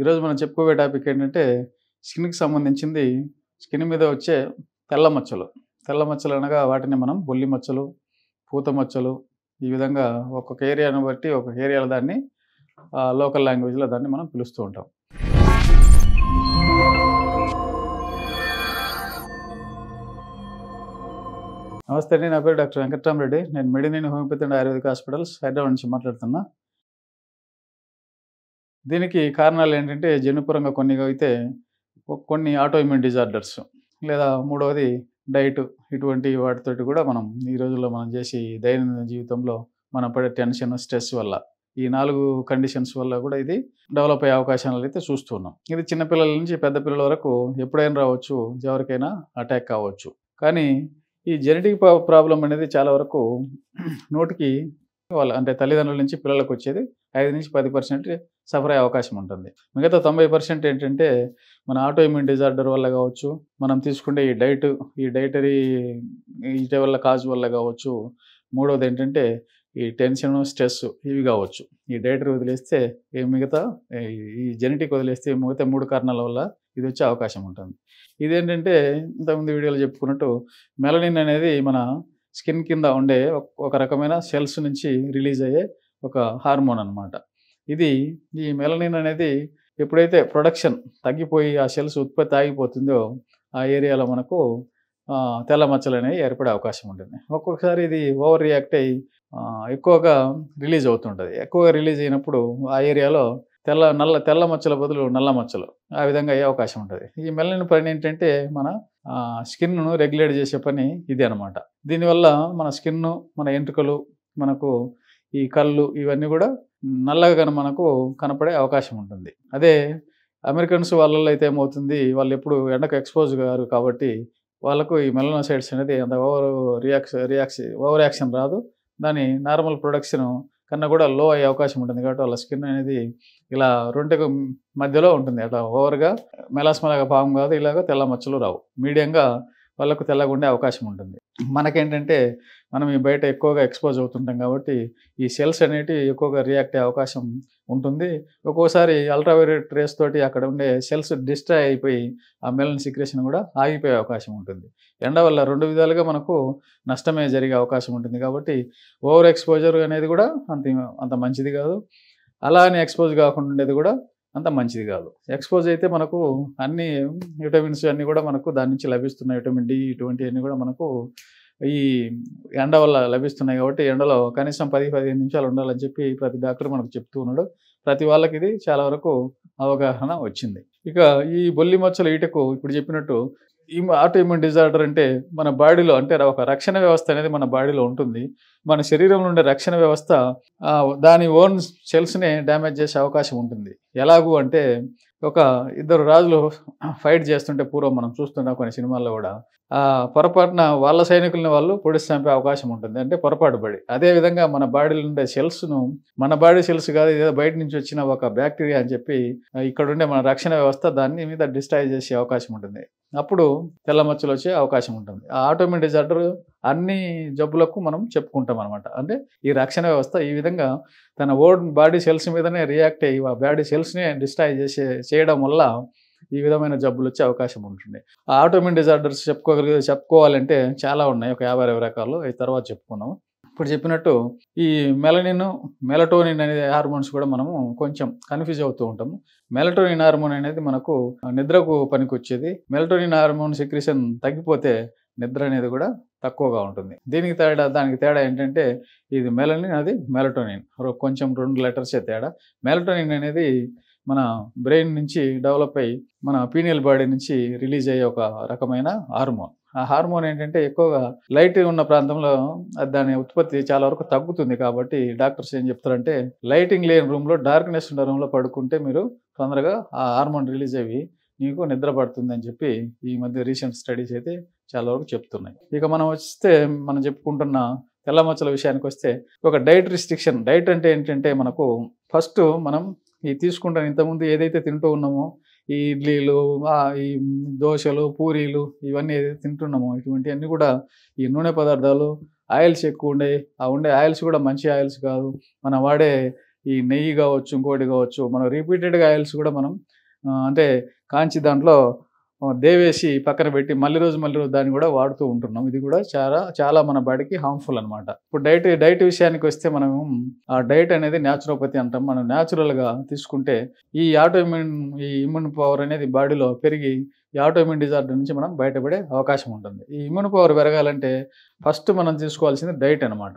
ఈరోజు మనం చెప్పుకోబోయే టాపిక్ ఏంటంటే స్కిన్‌కి సంబంధించింది. స్కిన్ మీద వచ్చే తెల్ల మచ్చలు. తెల్ల మచ్చలు అనగా వాటిని మనం బొల్లి మచ్చలు, పూత మచ్చలు ఈ విధంగా ఒక్కొక్క ఏరియాను బట్టి ఒక్కొక్క ఏరియాలో దాన్ని లోకల్ లాంగ్వేజ్‌లో దాన్ని మనం పిలుస్తూ ఉంటాం. నమస్తే అండి. నా పేరు డాక్టర్ వెంకట్రామరెడ్డి. నేను Medineni homeopathy and ayurvedic hospitals Hyderabad నుంచి మాట్లాడుతున్నా. దీనికి కారణాలు ఏంటంటే జన్యుపరంగా కొన్ని అయితే కొన్ని ఆటోఇమ్యూన్ డిజార్డర్స్ లేదా మూడవది డైట్ ఇటువంటి వాటితోటి కూడా మనం ఈ రోజుల్లో మనం చేసి దైనందిన జీవితంలో మనం పడే టెన్షన్, స్ట్రెస్ వల్ల ఈ 4 కండిషన్స్ వల్ల కూడా ఇది డెవలప్ అయ్యే అవకాశాలు అయితే చూస్తూ ఉన్నాం. ఇది చిన్నపిల్లల నుంచి పెద్ద పిల్లల వరకు ఎప్పుడైనా రావచ్చు, ఎవరికైనా అటాక్ కావచ్చు. కానీ ఈ జెనెటిక్ ప్రాబ్లం అనేది చాలా వరకు నోటికి అంటే తల్లిదండ్రుల నుంచి పిల్లలకు వచ్చేది 5-10% సఫర్ అయ్యే అవకాశం ఉంటుంది. మిగతా 90% ఏంటంటే మన ఆటోఇమ్యూన్ డిజార్డర్ వల్ల కావచ్చు, మనం తీసుకునే ఈ డైటరీ వీటి వల్ల కాజ్ వల్ల కావచ్చు. మూడవది ఏంటంటే ఈ టెన్షన్, స్ట్రెస్ ఇవి కావచ్చు. ఈ డైటరీ వదిలేస్తే మిగతా ఈ జెనెటిక్ వదిలేస్తే మిగతా 3 కారణాల వల్ల ఇది వచ్చే అవకాశం ఉంటుంది. ఇదేంటంటే ఇంతకుముందు వీడియోలో చెప్పుకున్నట్టు మెలనిన్ అనేది మన స్కిన్ కింద ఉండే ఒక రకమైన సెల్స్ నుంచి రిలీజ్ అయ్యే ఒక హార్మోన్ అన్నమాట. ఈ మెలనిన్ అనేది ఎప్పుడైతే ప్రొడక్షన్ తగ్గిపోయి ఆ సెల్స్ ఉత్పత్తి ఆగిపోతుందో ఆ ఏరియాలో మనకు తెల్ల మచ్చలు అనేవి ఏర్పడే అవకాశం ఉంటుంది. ఒక్కొక్కసారి ఇది ఓవర్ రియాక్ట్ అయ్యి ఎక్కువగా రిలీజ్ అవుతుంటుంది. ఎక్కువగా రిలీజ్ అయినప్పుడు ఆ ఏరియాలో తెల్ల మచ్చల బదులు నల్ల మచ్చలు ఆ విధంగా అయ్యే అవకాశం ఉంటుంది. ఈ మెలనిన్ పని ఏంటంటే మన స్కిన్ను రెగ్యులేట్ చేసే పని ఇది అనమాట. దీనివల్ల మన స్కిన్ను, మన ఎంట్రుకలు, మనకు ఈ కళ్ళు ఇవన్నీ కూడా నల్లగా మనకు కనపడే అవకాశం ఉంటుంది. అదే అమెరికన్స్ వాళ్ళలో అయితే ఏమవుతుంది, వాళ్ళు ఎప్పుడు ఎండకు ఎక్స్పోజ్ గారు కాబట్టి వాళ్ళకు ఈ మెలనోసైట్స్ అనేది అంత ఓవర్ యాక్షన్ రాదు. దాని నార్మల్ ప్రొడక్షన్ కన్నా కూడా లో అయ్యే అవకాశం ఉంటుంది. కాబట్టి వాళ్ళ స్కిన్ అనేది ఇలా రెండుకు మధ్యలో ఉంటుంది. అట్లా ఓవర్గా మెలాస్మలాగా పాము కాదు, ఇలాగ తెల్ల మచ్చలు రావు. మీడియంగా వాళ్ళకు తెల్లగా ఉండే అవకాశం ఉంటుంది. మనకేంటంటే మనం ఈ బయట ఎక్కువగా ఎక్స్పోజ్ అవుతుంటాం కాబట్టి ఈ సెల్స్ అనేటివి ఎక్కువగా రియాక్ట్ అయ్యే అవకాశం ఉంటుంది. ఒక్కోసారి అల్ట్రావైలెట్ రేస్ తోటి అక్కడ ఉండే సెల్స్ డిస్ట్రాయ్ అయిపోయి ఆ మెలనిన్ సిక్రేషన్ కూడా ఆగిపోయే అవకాశం ఉంటుంది. ఎండ వల్ల 2 విధాలుగా మనకు నష్టమే జరిగే అవకాశం ఉంటుంది. కాబట్టి ఓవర్ ఎక్స్పోజర్ అనేది కూడా అంత మంచిది కాదు. అలా అని ఎక్స్పోజ్ కాకుండా ఉండేది కూడా అంత మంచిది కాదు. ఎక్స్పోజ్ అయితే మనకు అన్ని విటమిన్స్ అన్నీ కూడా మనకు దాని నుంచి లభిస్తున్నాయి. విటమిన్ డి ఇటువంటివన్నీ కూడా మనకు ఈ ఎండ వల్ల లభిస్తున్నాయి. కాబట్టి ఎండలో కనీసం 10-15 నిమిషాలు ఉండాలని చెప్పి ప్రతి డాక్టర్ మనకు చెప్తూ ఉన్నాడు. ప్రతి వాళ్ళకి ఇది చాలా వరకు అవగాహన వచ్చింది. ఇక ఈ బొల్లి మచ్చలు ఈటకు ఇప్పుడు చెప్పినట్టు ఈ ఆటోఇమ్యూన్ డిజార్డర్ అంటే మన బాడీలో అంటే ఒక రక్షణ వ్యవస్థ అనేది మన బాడీలో ఉంటుంది. మన శరీరంలో ఉండే రక్షణ వ్యవస్థ దాని ఓన్ సెల్స్నే డ్యామేజ్ చేసే అవకాశం ఉంటుంది. ఎలాగూ అంటే ఒక ఇద్దరు రాజులు ఫైట్ చేస్తుంటే పూర్వం మనం చూస్తున్నాం కొన్ని సినిమాల్లో కూడా పొరపాటున వాళ్ళ సైనికుల్ని వాళ్ళు పొడిచి చంపే అవకాశం ఉంటుంది. అంటే పొరపాటు పడి. అదేవిధంగా మన బాడీలో ఉండే సెల్స్ను మన బాడీ సెల్స్ కాదు, ఏదో బయట నుంచి వచ్చిన ఒక బ్యాక్టీరియా అని చెప్పి ఇక్కడ ఉండే మన రక్షణ వ్యవస్థ దాన్ని మీద డిస్ట్రాయ్ చేసే అవకాశం ఉంటుంది. అప్పుడు తెల్ల మచ్చలు వచ్చే అవకాశం ఉంటుంది. ఆ ఆటోఇమ్యూన్ డిజార్డర్ అన్ని జబ్బులకు మనం చెప్పుకుంటాం అనమాట. అంటే ఈ రక్షణ వ్యవస్థ ఈ విధంగా తన ఓన్ బాడీ సెల్స్ మీదనే రియాక్ట్ అయ్యి ఆ బాడీ సెల్స్ని డిస్ట్రాయ్ చేయడం వల్ల ఈ విధమైన జబ్బులు వచ్చే అవకాశం ఉంటుంది. ఆ ఆటోఇమ్యూన్ డిజార్డర్స్ చెప్పుకోవాలంటే చాలా ఉన్నాయి. ఒక 50-60 రకాలు. అవి తర్వాత చెప్పుకుందాం. ఇప్పుడు చెప్పినట్టు ఈ మెలటోనిన్ అనే హార్మోన్స్ కూడా మనము కొంచెం కన్ఫ్యూజ్ అవుతూ ఉంటాము. మెలటోనిన్ హార్మోన్ అనేది మనకు నిద్రకు పనికొచ్చేది. మెలటోనిన్ హార్మోన్ సెక్రీషన్ తగ్గిపోతే నిద్ర అనేది కూడా తక్కువగా ఉంటుంది. దానికి తేడా ఏంటంటే ఇది మెలనిన్, అది మెలటోనిన్. కొంచెం 2 లెటర్సే తేడా. మెలటోనిన్ అనేది మన బ్రెయిన్ నుంచి డెవలప్ అయ్యి మన పీనియల్ బాడీ నుంచి రిలీజ్ అయ్యే ఒక రకమైన హార్మోన్. ఆ హార్మోన్ ఏంటంటే ఎక్కువగా లైట్ ఉన్న ప్రాంతంలో దాని ఉత్పత్తి చాలా వరకు తగ్గుతుంది. కాబట్టి డాక్టర్స్ ఏం చెప్తారంటే లైటింగ్ లేని రూమ్లో, డార్క్నెస్ ఉన్న రూమ్లో పడుకుంటే మీరు తొందరగా ఆ హార్మోన్ రిలీజ్ అయ్యి నీకు నిద్ర పడుతుంది అని చెప్పి ఈ మధ్య రీసెంట్ స్టడీస్ అయితే చాలా వరకు చెప్తున్నాయి. ఇక మనం చెప్పుకుంటున్న తెల్ల మచ్చల విషయానికి వస్తే ఒక డైట్ రిస్ట్రిక్షన్. డైట్ అంటే ఏంటంటే మనకు ఫస్ట్ మనం ఈ తీసుకుంటాం ఇంతకుముందు ఏదైతే తింటూ ఉన్నామో ఈ ఇడ్లీలు, ఈ దోశలు, పూరీలు ఇవన్నీ ఏదైతే తింటున్నామో ఇటువంటివన్నీ కూడా ఈ నూనె పదార్థాలు, ఆయిల్స్ ఎక్కువ ఉండే ఆయిల్స్ కూడా మంచి ఆయిల్స్ కాదు. మనం వాడే ఈ నెయ్యి కావచ్చు, ఇంకోటి కావచ్చు, మనం రిపీటెడ్‌గా ఆయిల్స్ కూడా మనం అంటే కాంచి దాంట్లో దేవేసి పక్కన పెట్టి మళ్ళీ రోజు దాన్ని కూడా వాడుతూ ఉంటున్నాం. ఇది కూడా చాలా మన బాడీకి హార్మ్‌ఫుల్ అనమాట. ఇప్పుడు డైట్ విషయానికొస్తే మనం ఆ డైట్ అనేది న్యాచురోపతి అంటాం. మనం న్యాచురల్‌గా తీసుకుంటే ఈ ఇమ్యూన్ పవర్ అనేది బాడీలో పెరిగి ఈ ఆటోఇమ్యూన్ డిజార్డర్ నుంచి మనం బయటపడే అవకాశం ఉంటుంది. ఈ ఇమ్యూన్ పవర్ పెరగాలంటే ఫస్ట్ మనం తీసుకోవాల్సింది డైట్ అనమాట.